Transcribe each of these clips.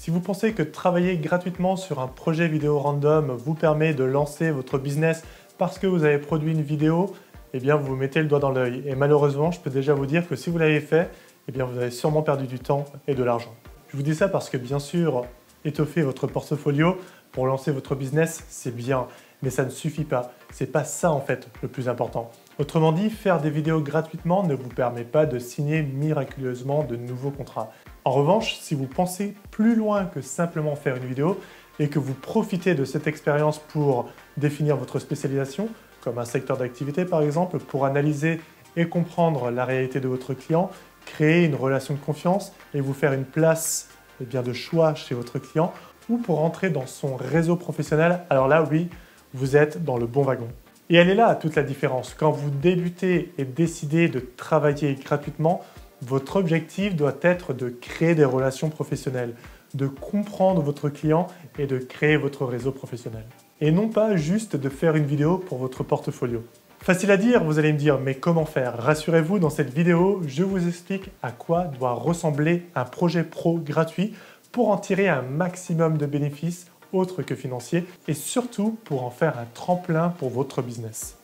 Si vous pensez que travailler gratuitement sur un projet vidéo random vous permet de lancer votre business parce que vous avez produit une vidéo, eh bien vous vous mettez le doigt dans l'œil. Et malheureusement, je peux déjà vous dire que si vous l'avez fait, eh bien vous avez sûrement perdu du temps et de l'argent. Je vous dis ça parce que bien sûr, étoffer votre portfolio pour lancer votre business, c'est bien, mais ça ne suffit pas. C'est pas ça en fait le plus important. Autrement dit, faire des vidéos gratuitement ne vous permet pas de signer miraculeusement de nouveaux contrats. En revanche, si vous pensez plus loin que simplement faire une vidéo et que vous profitez de cette expérience pour définir votre spécialisation, comme un secteur d'activité par exemple, pour analyser et comprendre la réalité de votre client, créer une relation de confiance et vous faire une place de choix chez votre client, ou pour entrer dans son réseau professionnel, alors là oui, vous êtes dans le bon wagon. Et elle est là toute la différence. Quand vous débutez et décidez de travailler gratuitement, votre objectif doit être de créer des relations professionnelles, de comprendre votre client et de créer votre réseau professionnel. Et non pas juste de faire une vidéo pour votre portfolio. Facile à dire, vous allez me dire, mais comment faire? Rassurez-vous, dans cette vidéo, je vous explique à quoi doit ressembler un projet pro gratuit pour en tirer un maximum de bénéfices autres que financiers et surtout pour en faire un tremplin pour votre business.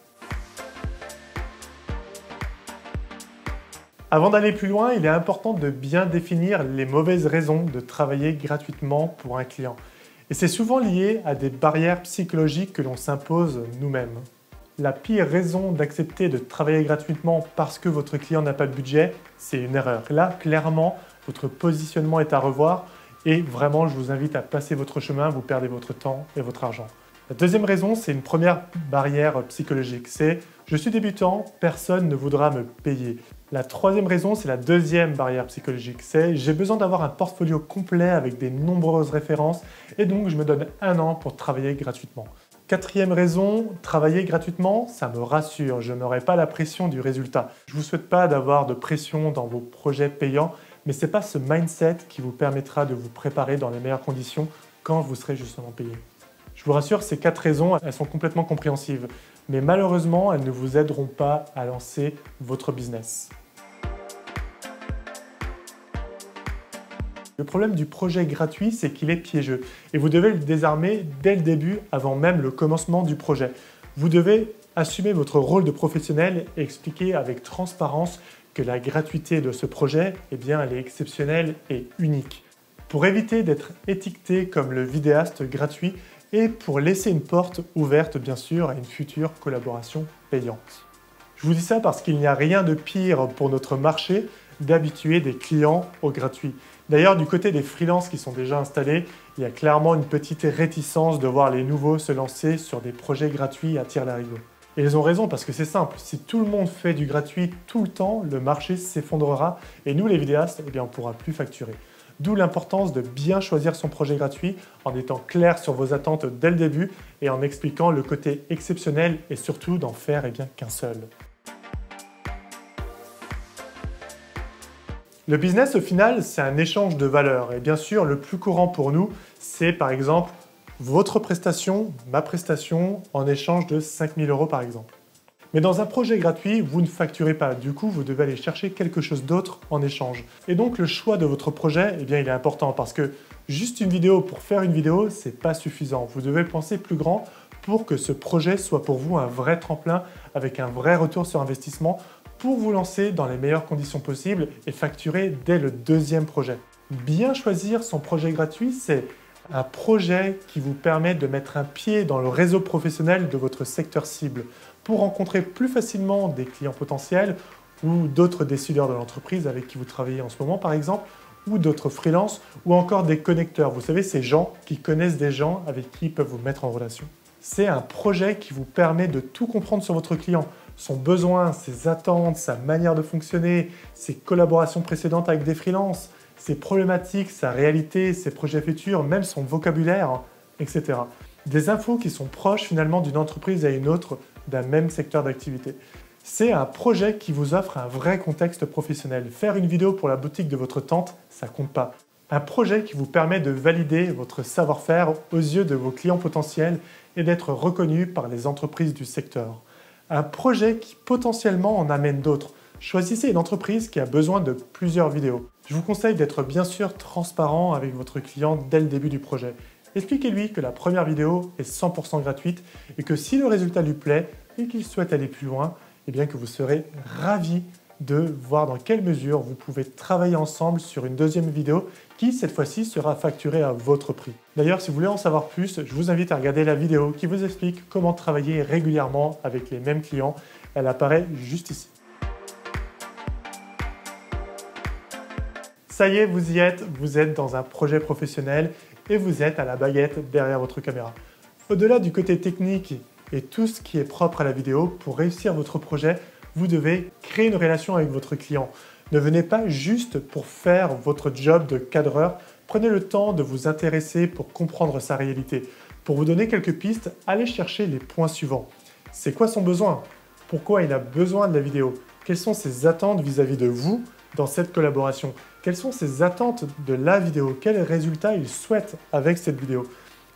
Avant d'aller plus loin, il est important de bien définir les mauvaises raisons de travailler gratuitement pour un client. Et c'est souvent lié à des barrières psychologiques que l'on s'impose nous-mêmes. La pire raison d'accepter de travailler gratuitement parce que votre client n'a pas de budget, c'est une erreur. Là, clairement, votre positionnement est à revoir et vraiment, je vous invite à passer votre chemin, vous perdez votre temps et votre argent. La deuxième raison, c'est une première barrière psychologique, c'est « je suis débutant, personne ne voudra me payer ». La troisième raison, c'est la deuxième barrière psychologique, c'est « j'ai besoin d'avoir un portfolio complet avec des nombreuses références et donc je me donne 1 an pour travailler gratuitement ». Quatrième raison, travailler gratuitement, ça me rassure, je n'aurai pas la pression du résultat. Je ne vous souhaite pas d'avoir de pression dans vos projets payants, mais ce n'est pas ce mindset qui vous permettra de vous préparer dans les meilleures conditions quand vous serez justement payé. Je vous rassure, ces 4 raisons, elles sont complètement compréhensives, mais malheureusement, elles ne vous aideront pas à lancer votre business. Le problème du projet gratuit, c'est qu'il est piégeux et vous devez le désarmer dès le début, avant même le commencement du projet. Vous devez assumer votre rôle de professionnel et expliquer avec transparence que la gratuité de ce projet, elle est exceptionnelle et unique. Pour éviter d'être étiqueté comme le vidéaste gratuit et pour laisser une porte ouverte, bien sûr, à une future collaboration payante. Je vous dis ça parce qu'il n'y a rien de pire pour notre marché d'habituer des clients au gratuit. D'ailleurs, du côté des freelances qui sont déjà installés, il y a clairement une petite réticence de voir les nouveaux se lancer sur des projets gratuits à tire-larigot. Et ils ont raison parce que c'est simple, si tout le monde fait du gratuit tout le temps, le marché s'effondrera et nous les vidéastes, on ne pourra plus facturer. D'où l'importance de bien choisir son projet gratuit en étant clair sur vos attentes dès le début et en expliquant le côté exceptionnel et surtout d'en faire qu'un seul. Le business, au final, c'est un échange de valeurs. Et bien sûr, le plus courant pour nous, c'est par exemple votre prestation, ma prestation, en échange de 5 000 € par exemple. Mais dans un projet gratuit, vous ne facturez pas. Du coup, vous devez aller chercher quelque chose d'autre en échange. Et donc, le choix de votre projet, il est important parce que juste une vidéo pour faire une vidéo, c'est pas suffisant. Vous devez penser plus grand pour que ce projet soit pour vous un vrai tremplin avec un vrai retour sur investissement pour vous lancer dans les meilleures conditions possibles et facturer dès le deuxième projet. Bien choisir son projet gratuit, c'est un projet qui vous permet de mettre un pied dans le réseau professionnel de votre secteur cible pour rencontrer plus facilement des clients potentiels ou d'autres décideurs de l'entreprise avec qui vous travaillez en ce moment par exemple, ou d'autres freelances ou encore des connecteurs. Vous savez, ces gens qui connaissent des gens avec qui ils peuvent vous mettre en relation. C'est un projet qui vous permet de tout comprendre sur votre client, son besoin, ses attentes, sa manière de fonctionner, ses collaborations précédentes avec des freelances, ses problématiques, sa réalité, ses projets futurs, même son vocabulaire, etc. Des infos qui sont proches finalement d'une entreprise à une autre d'un même secteur d'activité. C'est un projet qui vous offre un vrai contexte professionnel. Faire une vidéo pour la boutique de votre tante, ça compte pas. Un projet qui vous permet de valider votre savoir-faire aux yeux de vos clients potentiels et d'être reconnu par les entreprises du secteur. Un projet qui potentiellement en amène d'autres. Choisissez une entreprise qui a besoin de plusieurs vidéos. Je vous conseille d'être bien sûr transparent avec votre client dès le début du projet. Expliquez-lui que la première vidéo est 100% gratuite et que si le résultat lui plaît et qu'il souhaite aller plus loin, eh bien que vous serez ravi de voir dans quelle mesure vous pouvez travailler ensemble sur une deuxième vidéo qui, cette fois-ci, sera facturée à votre prix. D'ailleurs, si vous voulez en savoir plus, je vous invite à regarder la vidéo qui vous explique comment travailler régulièrement avec les mêmes clients. Elle apparaît juste ici. Ça y est, vous y êtes, vous êtes dans un projet professionnel et vous êtes à la baguette derrière votre caméra. Au-delà du côté technique et tout ce qui est propre à la vidéo, pour réussir votre projet, vous devez créer une relation avec votre client. Ne venez pas juste pour faire votre job de cadreur, prenez le temps de vous intéresser pour comprendre sa réalité. Pour vous donner quelques pistes, allez chercher les points suivants. C'est quoi son besoin? Pourquoi il a besoin de la vidéo? Quelles sont ses attentes vis-à-vis de vous dans cette collaboration? Quelles sont ses attentes de la vidéo? Quels résultats il souhaite avec cette vidéo?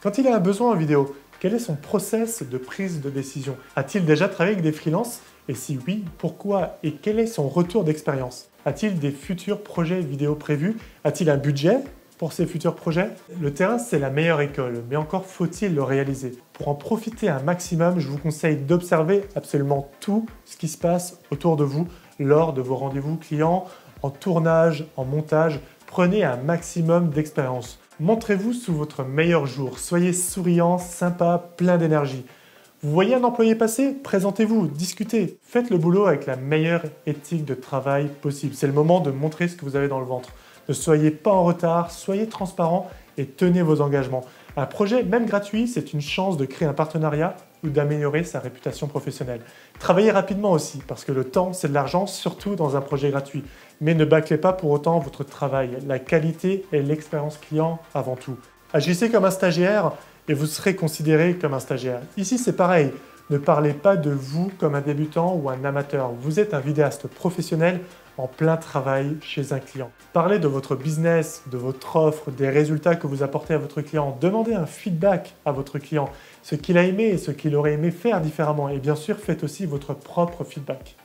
Quand il a un besoin en vidéo, quel est son process de prise de décision? A-t-il déjà travaillé avec des freelances? Et si oui, pourquoi? Et quel est son retour d'expérience? A-t-il des futurs projets vidéo prévus? A-t-il un budget pour ces futurs projets? Le terrain, c'est la meilleure école, mais encore faut-il le réaliser. Pour en profiter un maximum, je vous conseille d'observer absolument tout ce qui se passe autour de vous lors de vos rendez-vous clients, en tournage, en montage. Prenez un maximum d'expérience. Montrez-vous sous votre meilleur jour. Soyez souriant, sympa, plein d'énergie. Vous voyez un employé passer? Présentez-vous, discutez. Faites le boulot avec la meilleure éthique de travail possible. C'est le moment de montrer ce que vous avez dans le ventre. Ne soyez pas en retard, soyez transparent et tenez vos engagements. Un projet, même gratuit, c'est une chance de créer un partenariat ou d'améliorer sa réputation professionnelle. Travaillez rapidement aussi, parce que le temps, c'est de l'argent, surtout dans un projet gratuit. Mais ne bâclez pas pour autant votre travail. La qualité et l'expérience client avant tout. Agissez comme un stagiaire et vous serez considéré comme un stagiaire. Ici, c'est pareil. Ne parlez pas de vous comme un débutant ou un amateur. Vous êtes un vidéaste professionnel en plein travail chez un client. Parlez de votre business, de votre offre, des résultats que vous apportez à votre client. Demandez un feedback à votre client, ce qu'il a aimé et ce qu'il aurait aimé faire différemment. Et bien sûr, faites aussi votre propre feedback.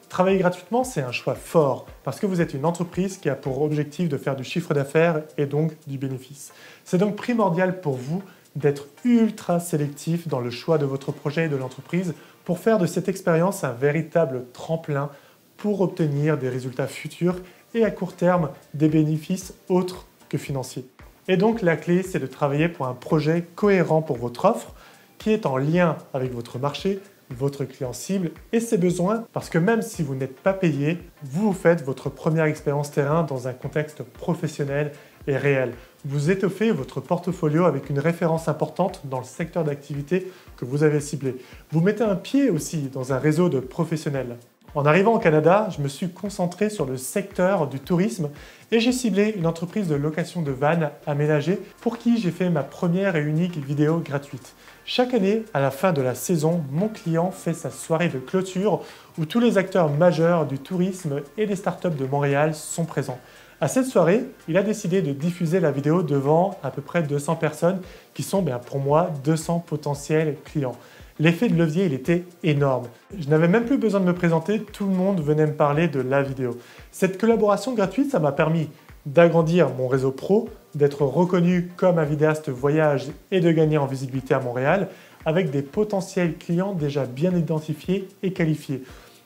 Travailler gratuitement, c'est un choix fort parce que vous êtes une entreprise qui a pour objectif de faire du chiffre d'affaires et donc du bénéfice. C'est donc primordial pour vous d'être ultra sélectif dans le choix de votre projet et de l'entreprise pour faire de cette expérience un véritable tremplin pour obtenir des résultats futurs et à court terme des bénéfices autres que financiers. Et donc la clé, c'est de travailler pour un projet cohérent pour votre offre qui est en lien avec votre marché, votre client cible et ses besoins, parce que même si vous n'êtes pas payé, vous faites votre première expérience terrain dans un contexte professionnel et réel. Vous étoffez votre portfolio avec une référence importante dans le secteur d'activité que vous avez ciblé. Vous mettez un pied aussi dans un réseau de professionnels. En arrivant au Canada, je me suis concentré sur le secteur du tourisme et j'ai ciblé une entreprise de location de vannes aménagées pour qui j'ai fait ma première et unique vidéo gratuite. Chaque année, à la fin de la saison, mon client fait sa soirée de clôture où tous les acteurs majeurs du tourisme et des startups de Montréal sont présents. À cette soirée, il a décidé de diffuser la vidéo devant à peu près 200 personnes qui sont pour moi 200 potentiels clients. L'effet de levier, il était énorme. Je n'avais même plus besoin de me présenter, tout le monde venait me parler de la vidéo. Cette collaboration gratuite, ça m'a permis d'agrandir mon réseau pro, d'être reconnu comme un vidéaste voyage et de gagner en visibilité à Montréal avec des potentiels clients déjà bien identifiés et qualifiés.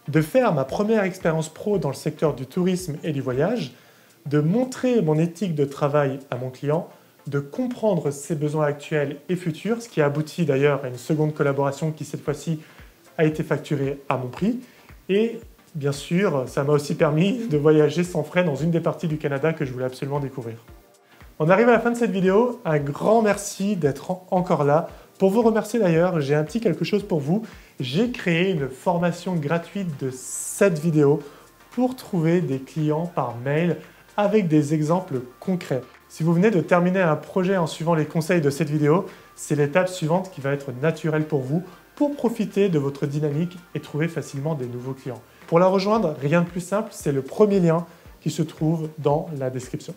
De faire ma première expérience pro dans le secteur du tourisme et du voyage, de montrer mon éthique de travail à mon client, de comprendre ses besoins actuels et futurs, ce qui a abouti d'ailleurs à une seconde collaboration qui cette fois-ci a été facturée à mon prix. Et bien sûr, ça m'a aussi permis de voyager sans frais dans une des parties du Canada que je voulais absolument découvrir. On arrive à la fin de cette vidéo. Un grand merci d'être encore là. Pour vous remercier d'ailleurs, j'ai un petit quelque chose pour vous. J'ai créé une formation gratuite de 7 vidéos pour trouver des clients par mail avec des exemples concrets. Si vous venez de terminer un projet en suivant les conseils de cette vidéo, c'est l'étape suivante qui va être naturelle pour vous pour profiter de votre dynamique et trouver facilement des nouveaux clients. Pour la rejoindre, rien de plus simple, c'est le premier lien qui se trouve dans la description.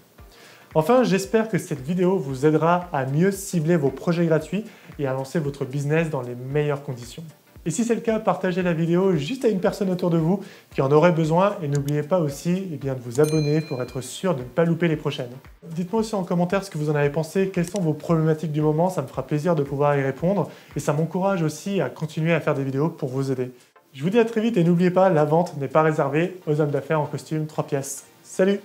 Enfin, j'espère que cette vidéo vous aidera à mieux cibler vos projets gratuits et à lancer votre business dans les meilleures conditions. Et si c'est le cas, partagez la vidéo juste à une personne autour de vous qui en aurait besoin et n'oubliez pas aussi de vous abonner pour être sûr de ne pas louper les prochaines. Dites-moi aussi en commentaire ce que vous en avez pensé, quelles sont vos problématiques du moment, ça me fera plaisir de pouvoir y répondre et ça m'encourage aussi à continuer à faire des vidéos pour vous aider. Je vous dis à très vite et n'oubliez pas, la vente n'est pas réservée aux hommes d'affaires en costume 3 pièces. Salut!